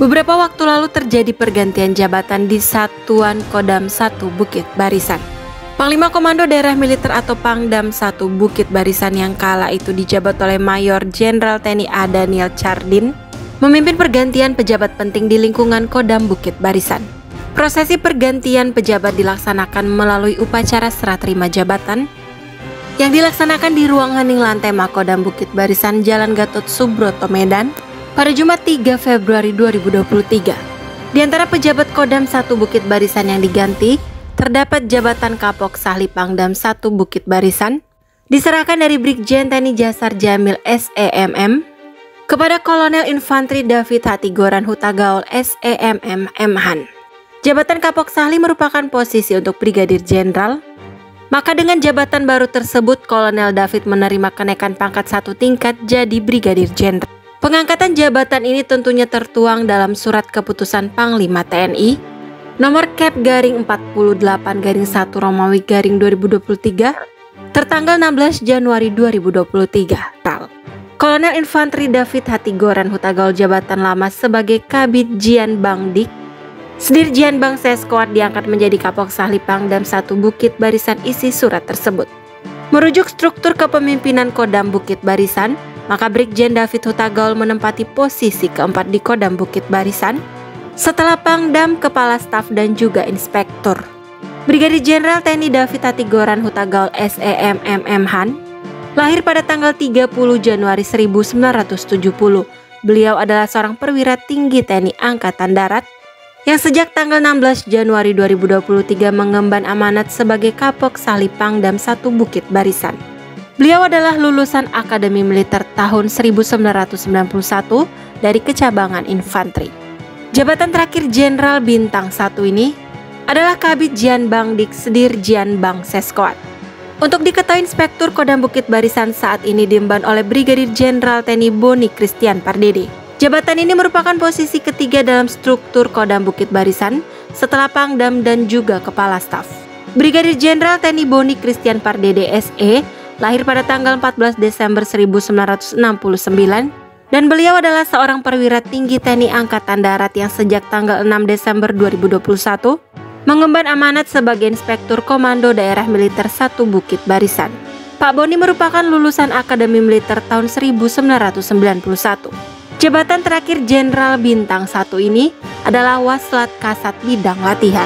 Beberapa waktu lalu terjadi pergantian jabatan di Satuan Kodam 1 Bukit Barisan. Panglima Komando Daerah Militer atau Pangdam 1 Bukit Barisan yang kala itu dijabat oleh Mayor Jenderal TNI A. Daniel Chardin memimpin pergantian pejabat penting di lingkungan Kodam Bukit Barisan. Prosesi pergantian pejabat dilaksanakan melalui upacara serah terima jabatan yang dilaksanakan di ruang hening lantai Makodam Bukit Barisan Jalan Gatot Subroto, Medan pada Jumat 3 Februari 2023. Di antara pejabat Kodam 1 Bukit Barisan yang diganti, terdapat jabatan Kapok Sahli Pangdam 1 Bukit Barisan, diserahkan dari Brigjen TNI Jasar Jamil SEMM kepada Kolonel Infantri David Hatigoran Hutagaol SEMM Mhan. Jabatan Kapok Sahli merupakan posisi untuk Brigadir Jenderal, maka dengan jabatan baru tersebut Kolonel David menerima kenaikan pangkat 1 tingkat jadi Brigadir Jenderal. Pengangkatan jabatan ini tentunya tertuang dalam Surat Keputusan Panglima TNI Nomor Kep/48/1 Romawi /2023 tertanggal 16 Januari 2023. Kolonel Infantri David Hatigoran Hutagaol jabatan lama sebagai Kabid Jian Bangdik Sedirjian Bang Seskowat diangkat menjadi Kapok Sahli Pangdam 1 Bukit Barisan. Isi surat tersebut merujuk struktur kepemimpinan Kodam Bukit Barisan, maka Brigjen David Hutagaol menempati posisi keempat di Kodam Bukit Barisan setelah Pangdam, Kepala Staf dan juga Inspektur. Brigadir Jenderal TNI David Hatigoran Hutagaol SEMM Mhan lahir pada tanggal 30 Januari 1970. Beliau adalah seorang perwira tinggi TNI Angkatan Darat yang sejak tanggal 16 Januari 2023 mengemban amanat sebagai Kapok Sahli Pangdam 1 Bukit Barisan. Beliau adalah lulusan Akademi Militer tahun 1991 dari Kecabangan Infantri. Jabatan terakhir Jenderal Bintang 1 ini adalah Kabid Jian Bangdik Sedirjian Bang Seskowat. Untuk diketahui, Inspektur Kodam Bukit Barisan saat ini diemban oleh Brigadir Jenderal TNI Boni Christian Pardede. Jabatan ini merupakan posisi ketiga dalam struktur Kodam Bukit Barisan setelah Pangdam dan juga Kepala Staf. Brigadir Jenderal TNI Boni Christian Pardede SE lahir pada tanggal 14 Desember 1969 dan beliau adalah seorang perwira tinggi TNI Angkatan Darat yang sejak tanggal 6 Desember 2021 mengemban amanat sebagai Inspektur Komando Daerah Militer 1 Bukit Barisan. Pak Boni merupakan lulusan Akademi Militer tahun 1991. Jabatan terakhir Jenderal Bintang 1 ini adalah Waslat Kasat Bidang Latihan.